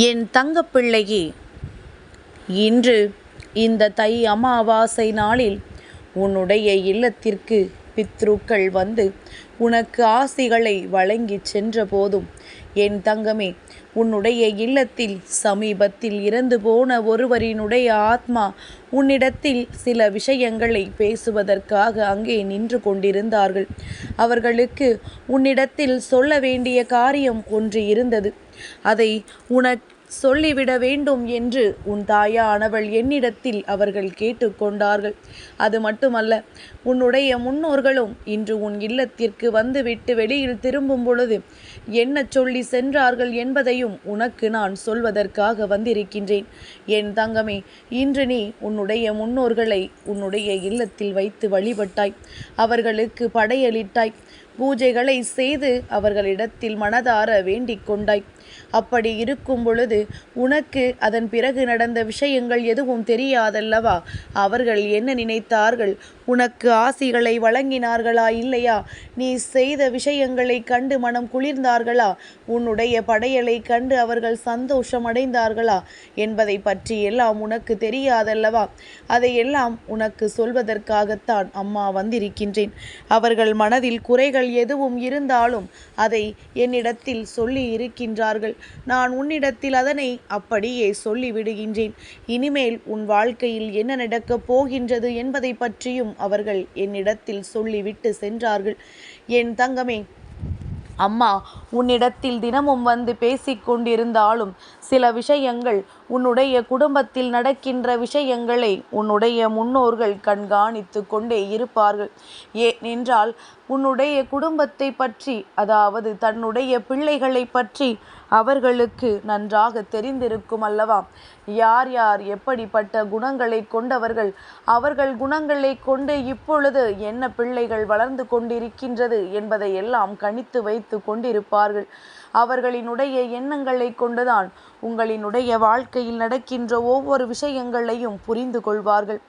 என் தங்கப்பிள்ளையே, இன்று இந்த தை அமாவாசை நாளில் உன்னுடைய இல்லத்திற்கு பித்ருக்கள் வந்து உனக்கு ஆசிகளை வழங்கி சென்ற போதும், என் தங்கமே, உன்னுடைய இல்லத்தில் சமீபத்தில் இறந்து போன ஒருவரினுடைய ஆத்மா உன்னிடத்தில் சில விஷயங்களை பேசுவதற்காக அங்கே நின்று கொண்டிருந்தார்கள். அவர்களுக்கு உன்னிடத்தில் சொல்ல வேண்டிய காரியம் ஒன்று இருந்தது. அதை உனக்கு சொல்லிவிட வேண்டும் என்று உன் தாயானவள் என்னிடத்தில் அவர்கள் கேட்டுக்கொண்டார்கள். அது மட்டுமல்ல, உன்னுடைய முன்னோர்களும் இன்று உன் இல்லத்திற்கு வந்துவிட்டு வெளியில் திரும்பும் பொழுது என்ன சொல்லி சென்றார்கள் என்பதையும் உனக்கு நான் சொல்வதற்காக வந்திருக்கின்றேன். என் தங்கமே, இன்று நீ உன்னுடைய முன்னோர்களை உன்னுடைய இல்லத்தில் வைத்து வழிபட்டாய், அவர்களுக்கு படையலிட்டாய், பூஜைகளை செய்து அவர்களிடத்தில் மனதார வேண்டிக் கொண்டாய். அப்படி இருக்கும் பொழுது உனக்கு அதன் பிறகு நடந்த விஷயங்கள் எதுவும் தெரியாதல்லவா? அவர்கள் என்ன நினைத்தார்கள்? உனக்கு ஆசிகளை வழங்கினார்களா இல்லையா? நீ செய்த விஷயங்களை கண்டு மனம் குளிர்ந்தார்களா? உன்னுடைய படையலை கண்டு அவர்கள் சந்தோஷம் அடைந்தார்களா என்பதை பற்றி எல்லாம் உனக்கு தெரியாதல்லவா? அதையெல்லாம் உனக்கு சொல்வதற்காகத்தான் அம்மா வந்திருக்கின்றேன். அவர்கள் மனதில் குறைகள் எதுவும் இருந்தாலும் அதை என்னிடத்தில் சொல்லி இருக்கின்றார்கள். நான் உன்னிடத்தில் அதனை அப்படியே சொல்லிவிடுகின்றேன். இனிமேல் உன் வாழ்க்கையில் என்ன நடக்கப் போகின்றது என்பதை பற்றியும் அவர்கள் என்னிடத்தில் சொல்லிவிட்டு சென்றார்கள். என் தங்கமே, அம்மா உன்னிடத்தில் தினமும் வந்து பேசிக்கொண்டிருந்தாலும் சில விஷயங்கள், உன்னுடைய குடும்பத்தில் நடக்கின்ற விஷயங்களை உன்னுடைய முன்னோர்கள் கண்காணித்து கொண்டே இருப்பார்கள். ஏனென்றால் உன்னுடைய குடும்பத்தை பற்றி, அதாவது தன்னுடைய பிள்ளைகளை பற்றி அவர்களுக்கு நன்றாக தெரிந்திருக்கும் அல்லவா? யார் யார் எப்படிப்பட்ட குணங்களை கொண்டவர்கள், அவர்கள் குணங்களை கொண்டு இப்பொழுது என்ன பிள்ளைகள் வளர்ந்து கொண்டிருக்கின்றது என்பதை எல்லாம் கணித்து வைத்து கொண்டிருப்பார்கள். அவர்களினுடைய எண்ணங்களை கொண்டுதான் உங்களினுடைய வாழ்க்கையில் நடக்கின்ற ஒவ்வொரு விஷயங்களையும் புரிந்து கொள்வார்கள்.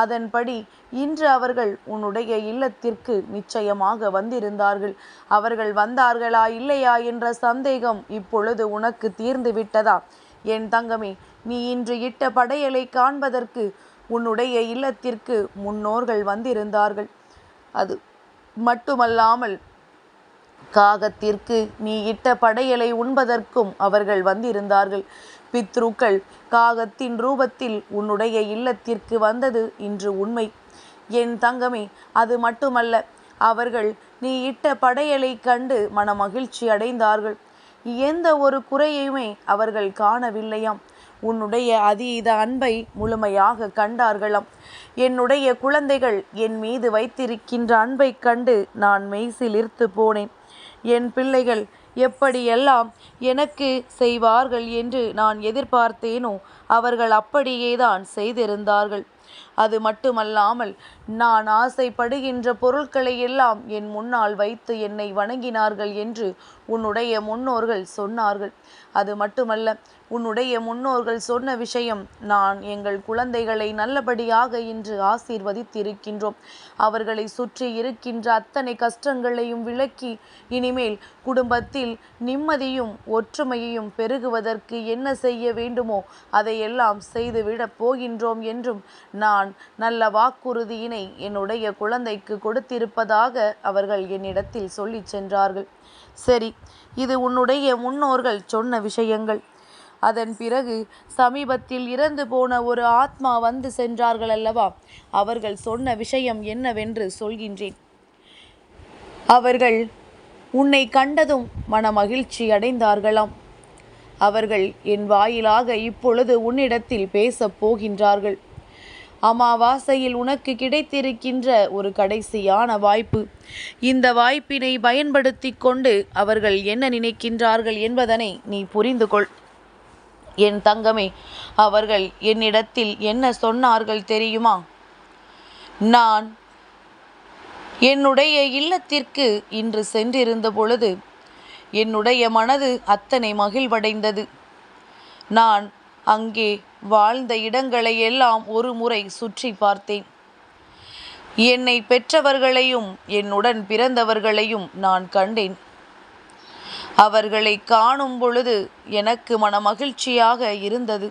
அதன்படி இன்று அவர்கள் உன்னுடைய இல்லத்திற்கு நிச்சயமாக வந்திருந்தார்கள். அவர்கள் வந்தார்களா இல்லையா என்ற சந்தேகம் இப்பொழுது உனக்கு தீர்ந்து விட்டதா? என் தங்கமே, நீ இன்று இட்ட படையலை காண்பதற்கு உன்னுடைய இல்லத்திற்கு முன்னோர்கள் வந்திருந்தார்கள். அது மட்டுமல்லாமல் காகத்திற்கு நீ இட்ட படையலை உண்பதற்கும் அவர்கள் வந்திருந்தார்கள். பித்ருக்கள் காகத்தின் ரூபத்தில் உன்னுடைய இல்லத்திற்கு வந்தது இன்று உண்மை. என் தங்கமே, அது மட்டுமல்ல, அவர்கள் நீ இட்ட படையலை கண்டு மனமகிழ்ச்சி அடைந்தார்கள். எந்த ஒரு குறையுமே அவர்கள் காணவில்லையாம். உன்னுடைய அதீத அன்பை முழுமையாக கண்டார்களாம். என்னுடைய குழந்தைகள் என் மீது வைத்திருக்கின்ற அன்பை கண்டு நான் மெய்சிலிர்த்து போனேன். என் பிள்ளைகள் எப்படியெல்லாம் எனக்கு செய்வார்கள் என்று நான் எதிர்பார்த்தேனோ அவர்கள் அப்படியேதான் செய்திருந்தார்கள். அது மட்டுமல்லாமல் நான் ஆசைப்படுகின்ற பொருட்களை எல்லாம் என் முன்னால் வைத்து என்னை வணங்கினார்கள் என்று உன்னுடைய முன்னோர்கள் சொன்னார்கள். அது மட்டுமல்ல, உன்னுடைய முன்னோர்கள் சொன்ன விஷயம், நான் எங்கள் குழந்தைகளை நல்லபடியாக இன்று ஆசீர்வதித்திருக்கின்றோம். அவர்களை சுற்றி இருக்கின்ற அத்தனை கஷ்டங்களையும் விலக்கி இனிமேல் குடும்பத்தில் நிம்மதியும் ஒற்றுமையையும் பெருகுவதற்கு என்ன செய்ய வேண்டுமோ அதையெல்லாம் செய்துவிடப் போகின்றோம் என்றும் நான் நல்ல வாக்குறுதியினை என்னுடைய குழந்தைக்கு கொடுத்திருப்பதாக அவர்கள் என்னிடத்தில் சொல்லி சென்றார்கள். சரி, இது உன்னுடைய முன்னோர்கள் சொன்ன விஷயங்கள். அதன் பிறகு சமீபத்தில் இறந்து போன ஒரு ஆத்மா வந்து சென்றார்கள் அல்லவா? அவர்கள் சொன்ன விஷயம் என்னவென்று சொல்கின்றேன். அவர்கள் உன்னை கண்டதும் மனமகிழ்ச்சி அடைந்தார்களாம். அவர்கள் என் வாயிலாக இப்பொழுது உன்னிடத்தில் பேசப் போகின்றார்கள். அமாவாசையில் உனக்கு கிடைத்திருக்கின்ற ஒரு கடைசியான வாய்ப்பு. இந்த வாய்ப்பினை பயன்படுத்தி கொண்டு அவர்கள் என்ன நினைக்கின்றார்கள் என்பதனை நீ புரிந்து கொள். என் தங்கமே, அவர்கள் என்னிடத்தில் என்ன சொன்னார்கள் தெரியுமா? நான் என்னுடைய இல்லத்திற்கு இன்று சென்றிருந்த பொழுது என்னுடைய மனது அத்தனை மகிழ்வடைந்தது. நான் அங்கே வாழ்ந்த இடங்களை எல்லாம் ஒரு முறை சுற்றி பார்த்தேன். என்னை பெற்றவர்களையும் என்னுடன் பிறந்தவர்களையும் நான் கண்டேன். அவர்களை காணும் பொழுது எனக்கு மனமகிழ்ச்சியாக இருந்தது.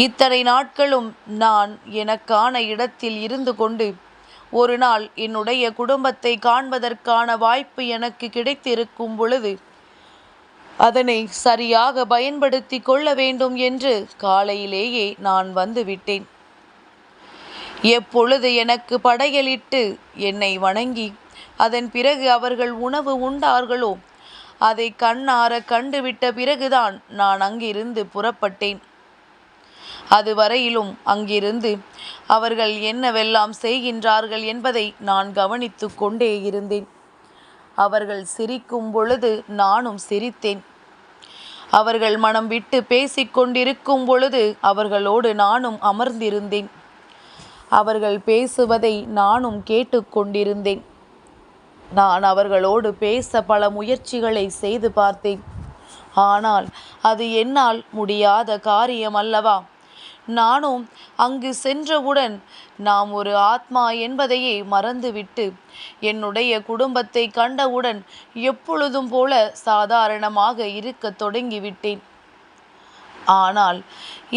இத்தனை நாட்களும் நான் எனக்கான இடத்தில் இருந்து கொண்டு ஒரு நாள் என்னுடைய குடும்பத்தை காண்பதற்கான வாய்ப்பு எனக்கு கிடைத்திருக்கும் பொழுது அதனை சரியாக பயன்படுத்தி கொள்ள வேண்டும் என்று காலையிலேயே நான் வந்துவிட்டேன். எப்பொழுது எனக்கு படையலிட்டு என்னை வணங்கி அதன் பிறகு அவர்கள் உணவு உண்டார்களோ அதை கண்ணார கண்டுவிட்ட பிறகுதான் நான் அங்கிருந்து புறப்பட்டேன். அதுவரையிலும் அங்கிருந்து அவர்கள் என்னவெல்லாம் செய்கின்றார்கள் என்பதை நான் கவனித்து கொண்டே இருந்தேன். அவர்கள் சிரிக்கும் பொழுது நானும் சிரித்தேன். அவர்கள் மனம் விட்டு பேசிக்கொண்டிருக்கும் பொழுது அவர்களோடு நானும் அமர்ந்திருந்தேன். அவர்கள் பேசுவதை நானும் கேட்டுக்கொண்டிருந்தேன். நான் அவர்களோடு பேச பல முயற்சிகளை செய்து பார்த்தேன். ஆனால் அது என்னால் முடியாத காரியம் அல்லவா? நானும் அங்கு சென்றவுடன் நாம் ஒரு ஆத்மா என்பதையே மறந்துவிட்டு என்னுடைய குடும்பத்தை கண்டவுடன் எப்பொழுதும் போல சாதாரணமாக இருக்க தொடங்கிவிட்டேன். ஆனால்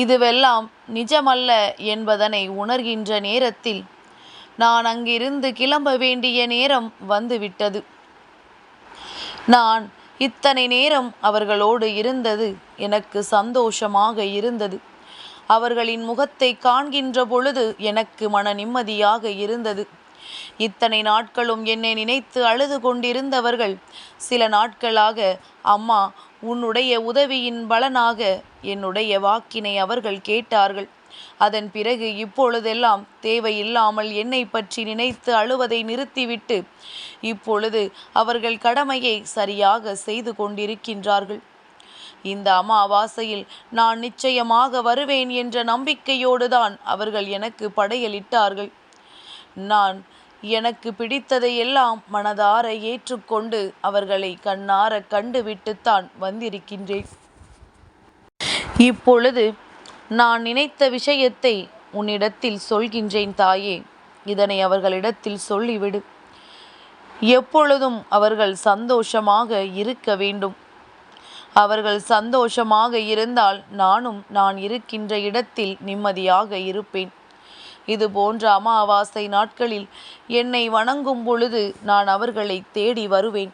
இதுவெல்லாம் நிஜமல்ல என்பதனை உணர்கின்ற நேரத்தில் நான் அங்கிருந்து கிளம்ப வேண்டிய நேரம் வந்துவிட்டது. நான் இத்தனை நேரம் அவர்களோடு இருந்தது எனக்கு சந்தோஷமாக இருந்தது. அவர்களின் முகத்தை காண்கின்ற பொழுது எனக்கு மன நிம்மதியாக இருந்தது. இத்தனை நாட்களும் என்னை நினைத்து அழுது கொண்டிருந்தவர்கள் சில நாட்களாக அம்மா உன்னுடைய உதவியின் பலனாக என்னுடைய வாக்கினை அவர்கள் கேட்டார்கள். அதன் பிறகு இப்பொழுதெல்லாம் தேவையில்லாமல் என்னை பற்றி நினைத்து அழுவதை நிறுத்திவிட்டு இப்பொழுது அவர்கள் கடமையை சரியாக செய்து கொண்டிருக்கின்றார்கள். இந்த அமாவாசையில் நான் நிச்சயமாக வருவேன் என்ற நம்பிக்கையோடுதான் அவர்கள் எனக்கு படையலிட்டார்கள். நான் எனக்கு பிடித்ததையெல்லாம் மனதார ஏற்றுக்கொண்டு அவர்களை கண்ணார கண்டுவிட்டுத்தான் வந்திருக்கின்றேன். இப்பொழுது நான் நினைத்த விஷயத்தை உன்னிடத்தில் சொல்கின்றேன் தாயே. இதனை அவர்களிடத்தில் சொல்லிவிடு. எப்பொழுதும் அவர்கள் சந்தோஷமாக இருக்க வேண்டும். அவர்கள் சந்தோஷமாக இருந்தால் நானும் நான் இருக்கின்ற இடத்தில் நிம்மதியாக இருப்பேன். இது போன்ற அமாவாசை நாட்களில் என்னை வணங்கும் பொழுது நான் அவர்களை தேடி வருவேன்.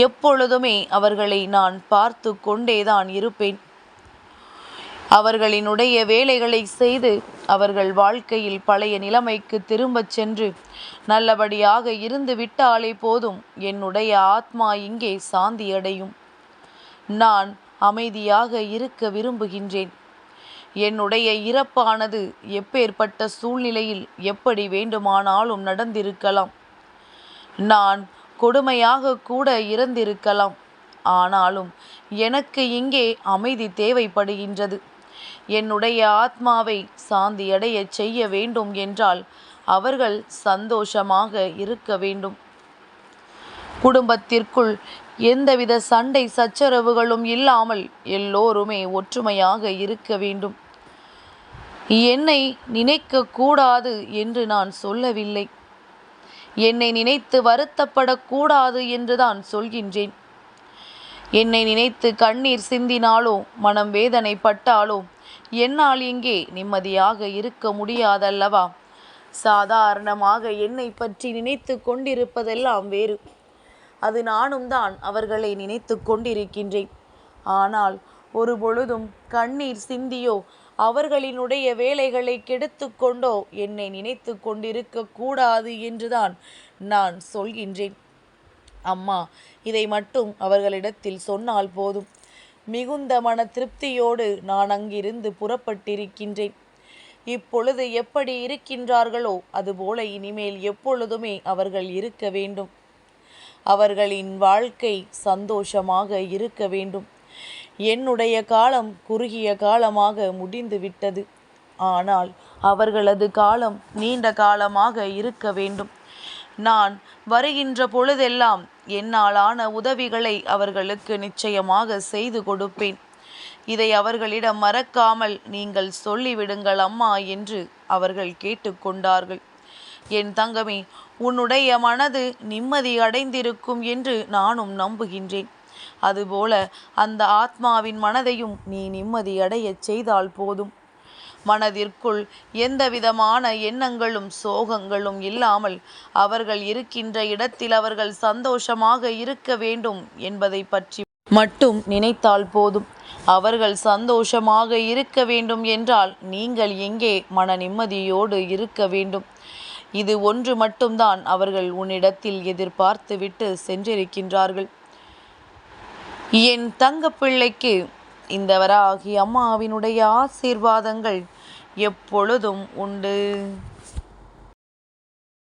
எப்பொழுதுமே அவர்களை நான் பார்த்து கொண்டேதான் இருப்பேன். அவர்களினுடைய வேலைகளை செய்து அவர்கள் வாழ்க்கையில் பழைய நிலைமைக்கு திரும்பச் சென்று நல்லபடியாக இருந்து விட்டாலே போதும், என்னுடைய ஆத்மா இங்கே சாந்தியடையும். நான் அமைதியாக இருக்க விரும்புகின்றேன். என்னுடைய இறப்பானது எப்பேற்பட்ட சூழ்நிலையில் எப்படி வேண்டுமானாலும் நடந்திருக்கலாம். நான் கொடுமையாக கூட இறந்திருக்கலாம். ஆனாலும் எனக்கு இங்கே அமைதி தேவைப்படுகின்றது. என்னுடைய ஆத்மாவை சாந்தியடைய செய்ய வேண்டும் என்றால் அவர்கள் சந்தோஷமாக இருக்க வேண்டும். குடும்பத்திற்குள் எந்தவித சண்டை சச்சரவுகளும் இல்லாமல் எல்லோருமே ஒற்றுமையாக இருக்க வேண்டும். என்னை நினைக்கக்கூடாது என்று நான் சொல்லவில்லை. என்னை நினைத்து வருத்தப்படக்கூடாது என்றுதான் சொல்கின்றேன். என்னை நினைத்து கண்ணீர் சிந்தினாலோ மனம் வேதனைப்பட்டாலோ என்னால் இங்கே நிம்மதியாக இருக்க முடியாதல்லவா? சாதாரணமாக என்னை பற்றி நினைத்து கொண்டிருப்பதெல்லாம் வேறு. அது நானும் தான் அவர்களை நினைத்து கொண்டிருக்கின்றேன். ஆனால் ஒரு பொழுதும் கண்ணீர் சிந்தியோ அவர்களினுடைய வேலைகளை கெடுத்து கொண்டோ என்னை நினைத்து கொண்டிருக்க கூடாது என்றுதான் நான் சொல்கின்றேன். அம்மா, இதை மட்டும் அவர்களிடத்தில் சொன்னால் போதும். மிகுந்த மன திருப்தியோடு நான் அங்கிருந்து புறப்பட்டிருக்கின்றேன். இப்பொழுது எப்படி இருக்கின்றார்களோ அதுபோல இனிமேல் எப்பொழுதுமே அவர்கள் இருக்க வேண்டும். அவர்களின் வாழ்க்கை சந்தோஷமாக இருக்க வேண்டும். என்னுடைய காலம் குறுகிய காலமாக முடிந்து விட்டது. ஆனால் அவர்களது காலம் நீண்ட காலமாக இருக்க வேண்டும். நான் வருகின்ற பொழுதெல்லாம் என்னாலான உதவிகளை அவர்களுக்கு நிச்சயமாக செய்து கொடுப்பேன். இதை அவர்களிடம் மறக்காமல் நீங்கள் சொல்லிவிடுங்கள் அம்மா என்று அவர்கள் கேட்டுக்கொண்டார்கள். என் தங்கமே, உன்னுடைய மனது நிம்மதி அடைந்திருக்கும் என்று நானும் நம்புகின்றேன். அதுபோல அந்த ஆத்மாவின் மனதையும் நீ நிம்மதியடையச் செய்தால் போதும். மனதிற்குள் எந்தவிதமான எண்ணங்களும் சோகங்களும் இல்லாமல் அவர்கள் இருக்கின்ற இடத்தில் அவர்கள் சந்தோஷமாக இருக்க வேண்டும் என்பதை பற்றி மட்டும் நினைத்தால் போதும். அவர்கள் சந்தோஷமாக இருக்க வேண்டும் என்றால் நீங்கள் எங்கே மன நிம்மதியோடு இருக்க வேண்டும். இது ஒன்று மட்டும்தான் அவர்கள் உன்னிடத்தில் எதிர்பார்த்து விட்டு சென்றிருக்கின்றார்கள். என் தங்க பிள்ளைக்கு இந்த வராகி அம்மாவினுடைய ஆசீர்வாதங்கள் எப்பொழுதும் உண்டு.